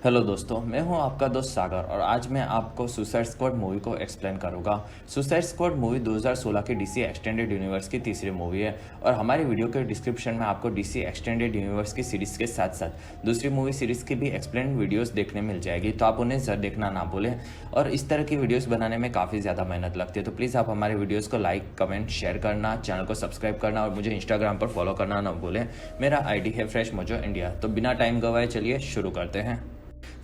Hello दोस्तों, मैं हूं आपका दोस्त सागर और आज मैं आपको सुसाइड स्क्वाड मूवी को एक्सप्लेन करूंगा। सुसाइड स्क्वाड मूवी 2016 की डीसी एक्सटेंडेड यूनिवर्स की तीसरी मूवी है और हमारी वीडियो के डिस्क्रिप्शन में आपको डीसी एक्सटेंडेड यूनिवर्स की सीरीज़ के साथ साथ दूसरी मूवी सीरीज़ की भी एक्सप्लेन वीडियोस देखने मिल जाएगी, तो आप उन्हें ज़रूर देखना ना भूलें। और इस तरह की वीडियोज़ बनाने में काफ़ी ज़्यादा मेहनत लगती है, तो प्लीज़ आप हमारे वीडियोज़ को लाइक, कमेंट, शेयर करना, चैनल को सब्सक्राइब करना और मुझे इंस्टाग्राम पर फॉलो करना ना भूलें। मेरा ID है फ्रेश मोजो इंडिया। तो बिना टाइम गवाए चलिए शुरू करते हैं।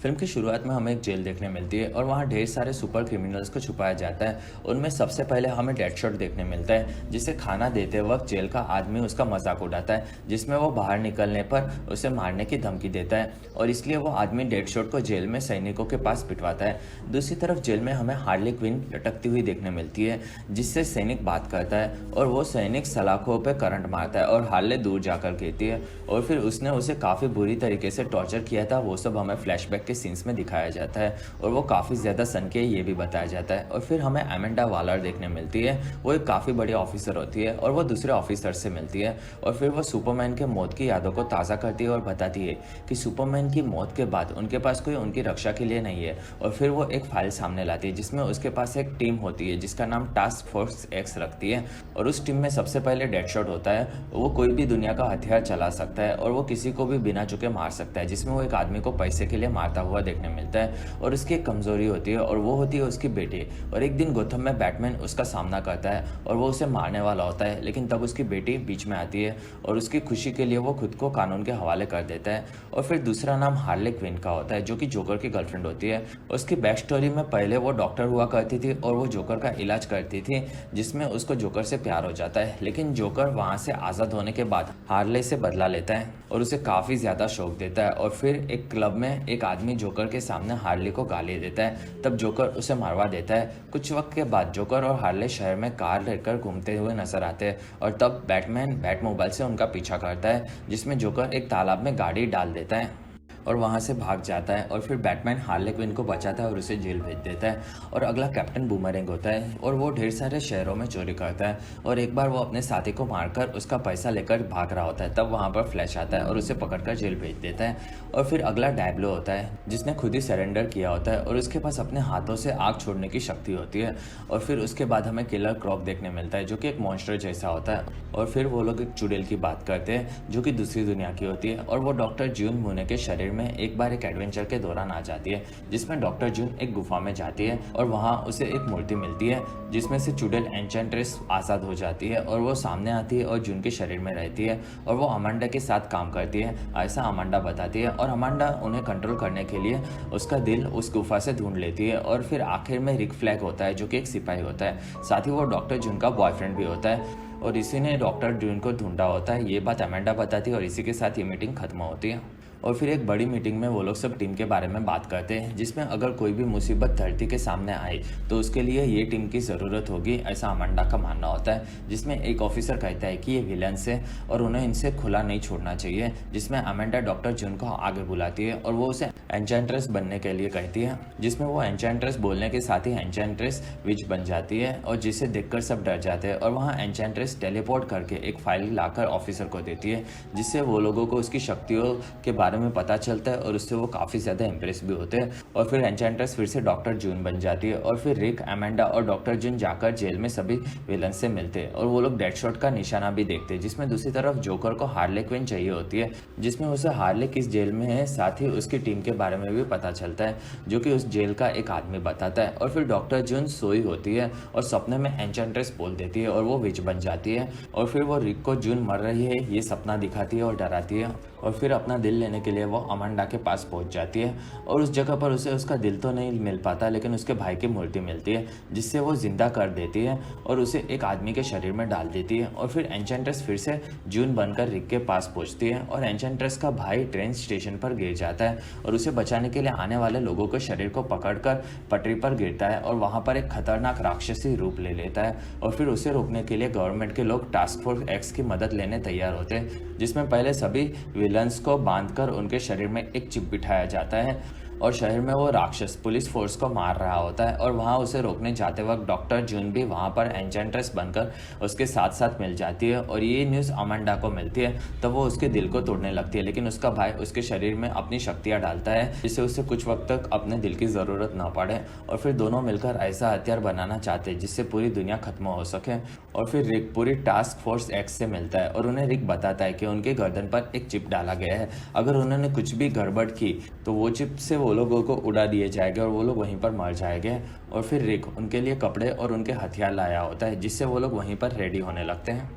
फिल्म की शुरुआत में हमें एक जेल देखने मिलती है और वहाँ ढेर सारे सुपर क्रिमिनल्स को छुपाया जाता है। उनमें सबसे पहले हमें डेडशॉट देखने मिलता है, जिसे खाना देते वक्त जेल का आदमी उसका मजाक उड़ाता है, जिसमें वो बाहर निकलने पर उसे मारने की धमकी देता है और इसलिए वो आदमी डेडशॉट को जेल में सैनिकों के पास पिटवाता है। दूसरी तरफ जेल में हमें हार्ली क्विन लटकती हुई देखने मिलती है, जिससे सैनिक बात करता है और वो सैनिक सलाखों पर करंट मारता है और हार्ले दूर जाकर कहती है और फिर उसने उसे काफ़ी बुरी तरीके से टॉर्चर किया था। वो सब हमें फ्लैशबैक सीन्स में दिखाया जाता है और वो काफ़ी ज़्यादा सन के ये भी बताया जाता है। और फिर हमें अमेंडा वालर देखने मिलती है। वो एक काफ़ी बड़ी ऑफिसर होती है और वो दूसरे ऑफिसर से मिलती है और फिर वो सुपरमैन के मौत की यादों को ताज़ा करती है और बताती है कि सुपरमैन की मौत के बाद उनके पास कोई उनकी रक्षा के लिए नहीं है। और फिर वो एक फाइल सामने लाती है जिसमें उसके पास एक टीम होती है जिसका नाम टास्क फोर्स एक्स रखती है और उस टीम में सबसे पहले डेडशॉट होता है। वो कोई भी दुनिया का हथियार चला सकता है और वो किसी को भी बिना झुके मार सकता है, जिसमें वो एक आदमी को पैसे के लिए मारता हुआ देखने मिलता है। और उसकी एक कमजोरी होती है और वो होती है उसकी बेटी। और एक दिन गोथम में बैटमैन उसका सामना करता है और वो उसे मारने वाला होता है, लेकिन तब उसकी बेटी बीच में आती है और उसकी खुशी के लिए वो खुद को कानून के हवाले कर देता है। और फिर दूसरा नाम हार्ले क्विन का होता है, जो कि जोकर की गर्लफ्रेंड होती है। उसकी बैक स्टोरी में पहले वो डॉक्टर हुआ करती थी और वो जोकर का इलाज करती थी, जिसमें उसको जोकर से प्यार हो जाता है। लेकिन जोकर वहाँ से आज़ाद होने के बाद हार्ले से बदला लेता है और उसे काफ़ी ज़्यादा शौक देता है। और फिर एक क्लब में एक आदमी जोकर के सामने हार्ले को गाली देता है, तब जोकर उसे मरवा देता है। कुछ वक्त के बाद जोकर और हार्ले शहर में कार लेकर घूमते हुए नजर आते हैं और तब बैटमैन बैटमोबाइल से उनका पीछा करता है, जिसमें जोकर एक तालाब में गाड़ी डाल देता है और वहाँ से भाग जाता है। और फिर बैटमैन हार्ले क्विन को बचाता है और उसे जेल भेज देता है। और अगला कैप्टन बूमरैंग होता है और वो ढेर सारे शहरों में चोरी करता है और एक बार वो अपने साथी को मारकर उसका पैसा लेकर भाग रहा होता है, तब वहाँ पर फ्लैश आता है और उसे पकड़कर जेल भेज देता है। और फिर अगला डायब्लो होता है, जिसने खुद ही सरेंडर किया होता है और उसके पास अपने हाथों से आग छोड़ने की शक्ति होती है। और फिर उसके बाद हमें किलर क्रॉक देखने मिलता है, जो कि एक मॉन्स्टर जैसा होता है। और फिर वो लोग एक चुड़ैल की बात करते हैं, जो कि दूसरी दुनिया की होती है और वो डॉक्टर जून मूने के शरीर में एक बार एक एडवेंचर के दौरान आ जाती है, जिसमें डॉक्टर जून एक गुफा में जाती है और वहाँ उसे एक मूर्ति मिलती है जिसमें से चुड़ैल एन्चेंट्रेस आज़ाद हो जाती है और वो सामने आती है और जून के शरीर में रहती है और वो अमांडा के साथ काम करती है, ऐसा अमांडा बताती है। और अमांडा उन्हें कंट्रोल करने के लिए उसका दिल उस गुफा से ढूंढ लेती है। और फिर आखिर में रिक फ्लैग होता है, जो कि एक सिपाही होता है, साथ ही वो डॉक्टर जून का बॉयफ्रेंड भी होता है और इसी ने डॉक्टर जून को ढूंढा होता है। ये बात अमांडा बताती है और इसी के साथ ये मीटिंग खत्म होती है। और फिर एक बड़ी मीटिंग में वो लोग सब टीम के बारे में बात करते हैं, जिसमें अगर कोई भी मुसीबत धरती के सामने आए तो उसके लिए ये टीम की ज़रूरत होगी, ऐसा अमांडा का मानना होता है। जिसमें एक ऑफिसर कहता है कि ये विलन्स है और उन्हें इनसे खुला नहीं छोड़ना चाहिए, जिसमें अमांडा डॉक्टर जून को आगे बुलाती है और वो उसे एन्चेंट्रेस बनने के लिए कहती है, जिसमें वो एन्चेंट्रेस बोलने के साथ ही एन्चेंट्रेस विच बन जाती है और जिसे देखकर सब डर जाते हैं। और वहाँ एन्चेंट्रेस टेलीपोर्ट करके एक फाइल लाकर ऑफिसर को देती है, जिससे वो लोगों को उसकी शक्तियों के बारे में पता चलता है और उससे वो काफ़ी ज़्यादा इंप्रेस भी होते हैं। और फिर एन्चेंट्रेस फिर से डॉक्टर जून बन जाती है और फिर रिक, अमांडा और डॉक्टर जून जाकर जेल में सभी विलन से मिलते हैं और वो लोग डेडशॉट का निशाना भी देखते हैं, जिसमें दूसरी तरफ जोकर को हार्ले क्विन चाहिए होती है, जिसमें उसे हार्ले किस जेल में है, साथ ही उसकी टीम के बारे में भी पता चलता है, जो कि उस जेल का एक आदमी बताता है। और फिर डॉक्टर जून सोई होती है और सपने में एन्चेंट्रेस बोल देती है और वो विच बन जाती है। और फिर वो रिक को जून मर रही है ये सपना दिखाती है और डराती है और फिर अपना दिल लेने के लिए वो अमांडा के पास पहुंच जाती है और उस जगह पर उसे उसका दिल तो नहीं मिल पाता, लेकिन उसके भाई की मूर्ति मिलती है, जिससे वो जिंदा कर देती है और उसे एक आदमी के शरीर में डाल देती है। और फिर एन्चेंट्रेस फिर से जून बनकर रिक के पास पहुंचती है और एन्चेंट्रेस का भाई ट्रेन स्टेशन पर गिर जाता है और उसे बचाने के लिए आने वाले लोगों के शरीर को पकड़कर पटरी पर गिरता है और वहाँ पर एक खतरनाक राक्षसी रूप ले लेता है। और फिर उसे रोकने के लिए गवर्नमेंट के लोग टास्क फोर्स एक्स की मदद लेने तैयार होते हैं, जिसमें पहले सभी विलन्स को बांधकर उनके शरीर में एक चिप बिठाया जाता है और शहर में वो राक्षस पुलिस फोर्स को मार रहा होता है और वहाँ उसे रोकने जाते वक्त डॉक्टर जून भी वहाँ पर एन्चेंट्रेस बनकर उसके साथ साथ मिल जाती है। और ये न्यूज़ अमांडा को मिलती है तब वो उसके दिल को तोड़ने लगती है, लेकिन उसका भाई उसके शरीर में अपनी शक्तियाँ डालता है जिससे उसे कुछ वक्त तक अपने दिल की ज़रूरत ना पड़े। और फिर दोनों मिलकर ऐसा हथियार बनाना चाहते हैं जिससे पूरी दुनिया खत्म हो सके। और फिर रिक पूरी टास्क फोर्स एक्स से मिलता है और उन्हें रिक बताता है कि उनके गर्दन पर एक चिप डाला गया है, अगर उन्होंने कुछ भी गड़बड़ की तो वो चिप से वो लोगों को उड़ा दिए जाएंगे और वो लोग वहीं पर मर जाएंगे। और फिर रिक उनके लिए कपड़े और उनके हथियार लाया होता है जिससे वो लोग वहीं पर रेडी होने लगते हैं।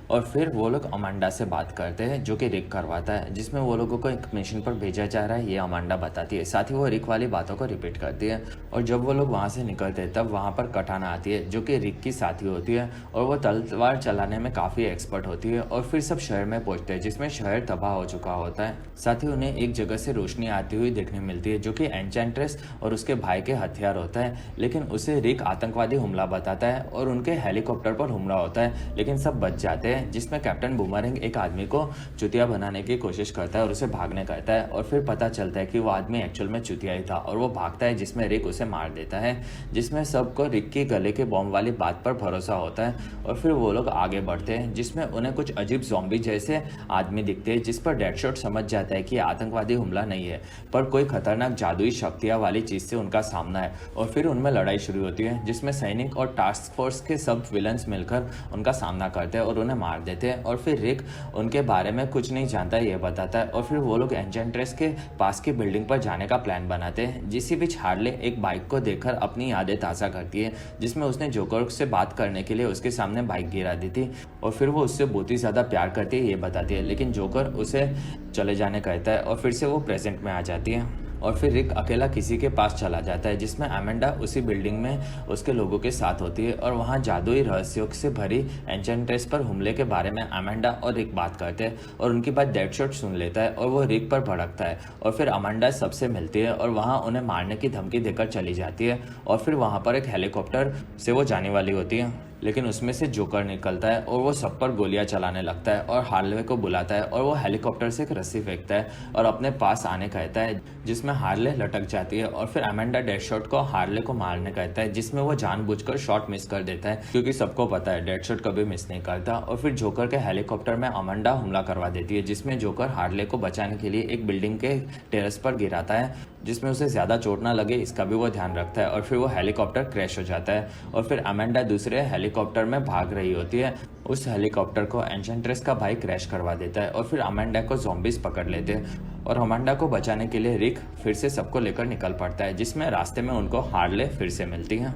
और फिर वो लोग अमांडा से बात करते हैं जो कि रिक करवाता है, जिसमें वो लोगों को एक मिशन पर भेजा जा रहा है ये अमांडा बताती है। साथ ही वो रिक वाली बातों को रिपीट करती है। और जब वो लोग वहाँ से निकलते हैं तब वहाँ पर कटाना आती है जो कि रिक की साथी होती है और वो तलवार चलाने में काफ़ी एक्सपर्ट होती है। और फिर सब शहर में पहुँचते हैं जिसमें शहर तबाह हो चुका होता है। साथ ही उन्हें एक जगह से रोशनी आती हुई देखने मिलती है जो कि एन्चेंट्रेस और उसके भाई के हथियार होता है, लेकिन उसे रिक आतंकवादी हमला बताता है और उनके हेलीकॉप्टर पर हमला होता है, लेकिन सब बच जाते हैं। जिसमें कैप्टन बूमरैंग एक आदमी को चुतिया बनाने की कोशिश करता है और उसे भागने कहता है। और फिर पता चलता है कि वो आदमी एक्चुअल में चुतिया ही था और वो भागता है, जिसमें रिक उसे मार देता है। जिसमें सबको रिक के गले के बॉम्ब वाली बात पर भरोसा होता है। और फिर वो लोग आगे बढ़ते हैं जिसमें उन्हें कुछ अजीब ज़ॉम्बी जैसे आदमी दिखते हैं, जिस पर डेडशॉट समझ जाता है कि आतंकवादी हमला नहीं है पर कोई खतरनाक जादुई शक्तियाँ वाली चीज़ से उनका सामना है। और फिर उनमें लड़ाई शुरू होती है जिसमें सैनिक और टास्क फोर्स के सब विलन्स मिलकर उनका सामना करते हैं और उन्हें मार देते हैं। और फिर रिक उनके बारे में कुछ नहीं जानता ये बताता है। और फिर वो लोग एन्चेंट्रेस के पास की बिल्डिंग पर जाने का प्लान बनाते हैं। जिसी बीच हार्ले एक बाइक को देखकर अपनी यादें ताज़ा करती है जिसमें उसने जोकर से बात करने के लिए उसके सामने बाइक गिरा दी थी और फिर वो उससे बहुत ही ज़्यादा प्यार करती है ये बताती है, लेकिन जोकर उसे चले जाने कहता है और फिर से वो प्रेजेंट में आ जाती है। और फिर रिक अकेला किसी के पास चला जाता है जिसमें अमांडा उसी बिल्डिंग में उसके लोगों के साथ होती है और वहाँ जादुई रहस्यों से भरी एन्चेंट्रेस पर हमले के बारे में अमांडा और रिक बात करते हैं और उनकी बात डेडशॉट सुन लेता है और वो रिक पर भड़कता है। और फिर अमांडा सबसे मिलती है और वहाँ उन्हें मारने की धमकी देकर चली जाती है। और फिर वहाँ पर एक हेलीकॉप्टर से वो जाने वाली होती है, लेकिन उसमें से जोकर निकलता है और वो सब पर गोलियां चलाने लगता है और हार्ले को बुलाता है और वो हेलीकॉप्टर से एक रस्सी फेंकता है और अपने पास आने कहता है, जिसमें हार्ले लटक जाती है। और फिर अमांडा डेडशॉट को हार्ले को मारने कहता है, जिसमें वो जानबूझकर शॉट मिस कर देता है क्योंकि सबको पता है डेडशॉट कभी मिस नहीं करता। और फिर जोकर के हेलीकॉप्टर में अमांडा हमला करवा देती है जिसमें जोकर हार्ले को बचाने के लिए एक बिल्डिंग के टेरेस पर गिराता है जिसमें उसे ज़्यादा चोट ना लगे इसका भी वो ध्यान रखता है। और फिर वो हेलीकॉप्टर क्रैश हो जाता है और फिर अमांडा दूसरे हेलीकॉप्टर में भाग रही होती है। उस हेलीकॉप्टर को एन्चेंट्रेस का भाई क्रैश करवा देता है और फिर अमांडा को ज़ॉम्बीज पकड़ लेते हैं और अमांडा को बचाने के लिए रिक फिर से सबको लेकर निकल पड़ता है, जिसमें रास्ते में उनको हार्ले फिर से मिलती है।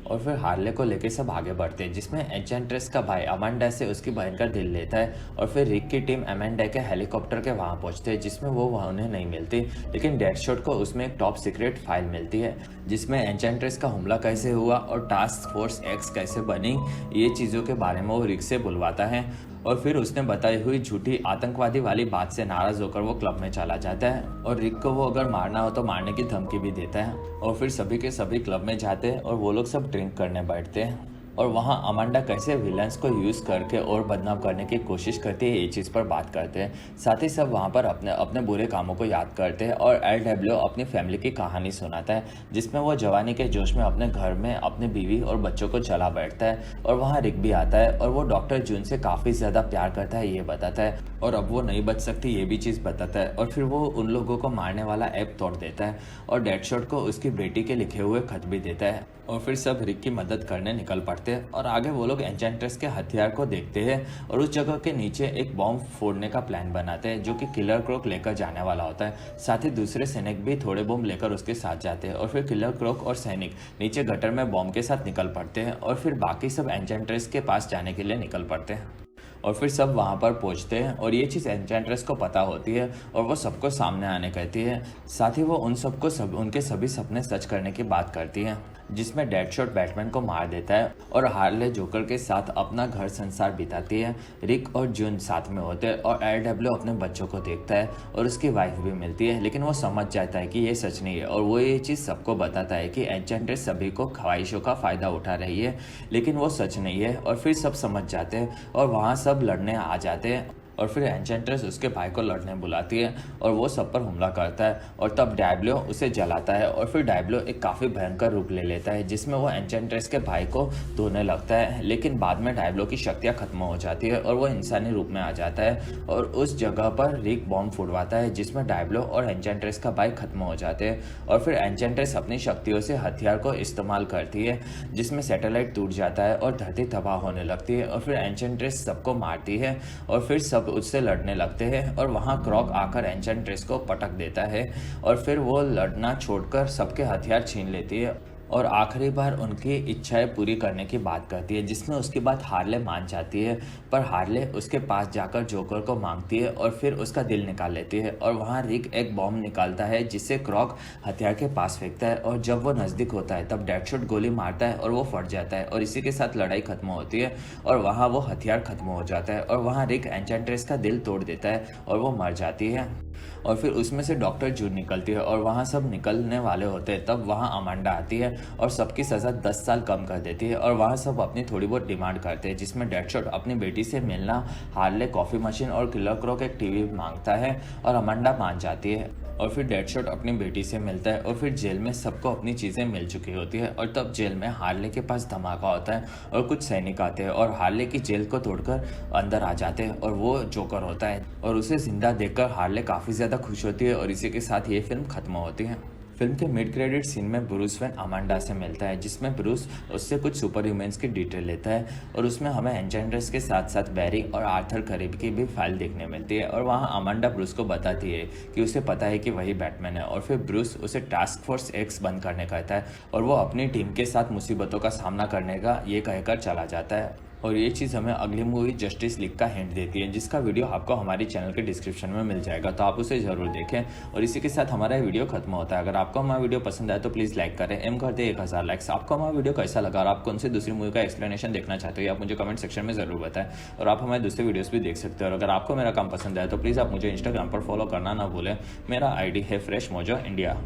और फिर हार्ले को लेके सब आगे बढ़ते हैं जिसमें एन्चेंट्रेस का भाई अमांडा से उसकी बहन का दिल लेता है। और फिर रिक की टीम अमांडा के हेलीकॉप्टर के वहाँ पहुँचते हैं जिसमें वो उन्हें नहीं मिलती, लेकिन डेडशॉट को उसमें एक टॉप सीक्रेट फाइल मिलती है जिसमें एन्चेंट्रेस का हमला कैसे हुआ और टास्क फोर्स एक्स कैसे बनी ये चीज़ों के बारे में वो रिक से बुलवाता है। और फिर उसने बताई हुई झूठी आतंकवादी वाली बात से नाराज होकर वो क्लब में चला जाता है और रिक को वो अगर मारना हो तो मारने की धमकी भी देता है। और फिर सभी के सभी क्लब में जाते हैं और वो लोग सब ड्रिंक करने बैठते हैं और वहाँ अमांडा कैसे विलन्स को यूज़ करके और बदनाम करने की कोशिश करती है ये चीज़ पर बात करते हैं। साथ ही सब वहाँ पर अपने अपने बुरे कामों को याद करते हैं और LW अपनी फैमिली की कहानी सुनाता है जिसमें वो जवानी के जोश में अपने घर में अपने बीवी और बच्चों को चला बैठता है। और वहाँ रिक भी आता है और वो डॉक्टर जून से काफ़ी ज़्यादा प्यार करता है ये बताता है और अब वो नहीं बच सकती ये भी चीज़ बताता है। और फिर वो उन लोगों को मारने वाला ऐप तोड़ देता है और डेडशॉट को उसकी बेटी के लिखे हुए खत भी देता है। और फिर सब रिक की मदद करने निकल पड़ते हैं और आगे वो लोग एन्चेंट्रेस के हथियार को देखते हैं और उस जगह के नीचे एक बॉम्ब फोड़ने का प्लान बनाते हैं जो कि किलर क्रोक लेकर जाने वाला होता है। साथ ही दूसरे सैनिक भी थोड़े बॉम्ब लेकर उसके साथ जाते हैं और फिर किलर क्रोक और सैनिक नीचे गटर में बॉम्ब के साथ निकल पड़ते हैं और फिर बाकी सब एन्चेंट्रेस के पास जाने के लिए निकल पड़ते हैं। और फिर सब वहाँ पर पहुँचते हैं और ये चीज़ एन्चेंट्रेस को पता होती है और वो सबको सामने आने कहती है। साथ ही वो उन सबको उनके सभी सपने सच करने की बात करती है जिसमें डेडशॉट बैटमैन को मार देता है और हार्ले जोकर के साथ अपना घर संसार बिताती है। रिक और जून साथ में होते हैं और LW अपने बच्चों को देखता है और उसकी वाइफ भी मिलती है, लेकिन वो समझ जाता है कि ये सच नहीं है और वो ये चीज़ सबको बताता है कि एन्चेंट्रेस सभी को ख्वाहिशों का फ़ायदा उठा रही है, लेकिन वो सच नहीं है। और फिर सब समझ जाते हैं और वहाँ सब लड़ने आ जाते हैं और फिर एन्चेंट्रेस उसके भाई को लड़ने बुलाती है और वो सब पर हमला करता है और तब डायब्लो उसे जलाता है और फिर डायब्लो एक काफ़ी भयंकर रूप ले लेता है जिसमें वो एन्चेंट्रेस के भाई को धोने लगता है। लेकिन बाद में डायब्लो की शक्तियाँ खत्म हो जाती है और वो इंसानी रूप में आ जाता है और उस जगह पर रिक बॉम्ब फुड़वाता है जिसमें डायब्लो और एन्चेंट्रेस का भाई खत्म हो जाते हैं। और फिर एन्चेंट्रेस अपनी शक्तियों से हथियार को इस्तेमाल करती है जिसमें सैटेलाइट टूट जाता है और धरती तबाह होने लगती है और फिर एन्चेंट्रेस सबको मारती है और फिर सब उससे लड़ने लगते हैं और वहाँ क्रॉक आकर एन्चेंट्रेस को पटक देता है और फिर वो लड़ना छोड़कर सबके हथियार छीन लेती है और आखिरी बार उनकी इच्छाएं पूरी करने की बात करती है जिसमें उसकी बात हार्ले मान जाती है। पर हार्ले उसके पास जाकर जोकर को मांगती है और फिर उसका दिल निकाल लेती है और वहाँ रिक एक बॉम्ब निकालता है जिसे क्रॉक हथियार के पास फेंकता है और जब वो नज़दीक होता है तब डेडशॉट गोली मारता है और वो फट जाता है और इसी के साथ लड़ाई खत्म होती है और वहाँ वो हथियार खत्म हो जाता है और वहाँ रिक एन्चेंट्रेस का दिल तोड़ देता है और वो मर जाती है। और फिर उसमें से डॉक्टर जून निकलती है और वहाँ सब निकलने वाले होते हैं तब वहाँ अमांडा आती है और सबकी सज़ा 10 साल कम कर देती है और वहाँ सब अपनी थोड़ी बहुत डिमांड करते हैं जिसमें डेडशॉट अपनी बेटी से मिलना, हार्ले कॉफ़ी मशीन और किलर क्रॉक एक टीवी मांगता है और अमांडा मान जाती है। और फिर डेडशॉट अपनी बेटी से मिलता है और फिर जेल में सबको अपनी चीज़ें मिल चुकी होती है और तब जेल में हार्ले के पास धमाका होता है और कुछ सैनिक आते हैं और हार्ले की जेल को तोड़कर अंदर आ जाते हैं और वो जोकर होता है और उसे जिंदा देखकर हार्ले काफ़ी ज़्यादा खुश होती है और इसी के साथ ये फिल्म खत्म होती है। फिल्म के मिड क्रेडिट सीन में ब्रूस वेन अमांडा से मिलता है जिसमें ब्रूस उससे कुछ सुपर ह्यूमंस की डिटेल लेता है और उसमें हमें एन्चेंट्रेस के साथ साथ बैरी और आर्थर करीब की भी फाइल देखने मिलती है और वहाँ अमांडा ब्रूस को बताती है कि उसे पता है कि वही बैटमैन है और फिर ब्रूस उसे टास्क फोर्स एक्स बंद करने कहता है और वो अपनी टीम के साथ मुसीबतों का सामना करने का ये कहकर चला जाता है। और ये चीज़ हमें अगली मूवी जस्टिस लीग का हिंट देती है जिसका वीडियो आपको हमारे चैनल के डिस्क्रिप्शन में मिल जाएगा, तो आप उसे ज़रूर देखें। और इसी के साथ हमारा वीडियो खत्म होता है। अगर आपको हमारा वीडियो पसंद आए तो प्लीज़ लाइक करें, एम करते 1000 लाइक्स। आपको हमारा वीडियो कैसा लगा और आप कौन सी दूसरी मूवी का एक्सप्लेनेशन देखना चाहते हो आप मुझे कमेंट सेक्शन में ज़रूर बताएं। और आप हमारे दूसरे वीडियोज़ भी देख सकते हो और अगर आपको मेरा काम पसंद आए तो प्लीज़ आप मुझे इंस्टाग्राम पर फॉलो करना ना भूलें। मेरा ID है फ्रेश मोजो इंडिया।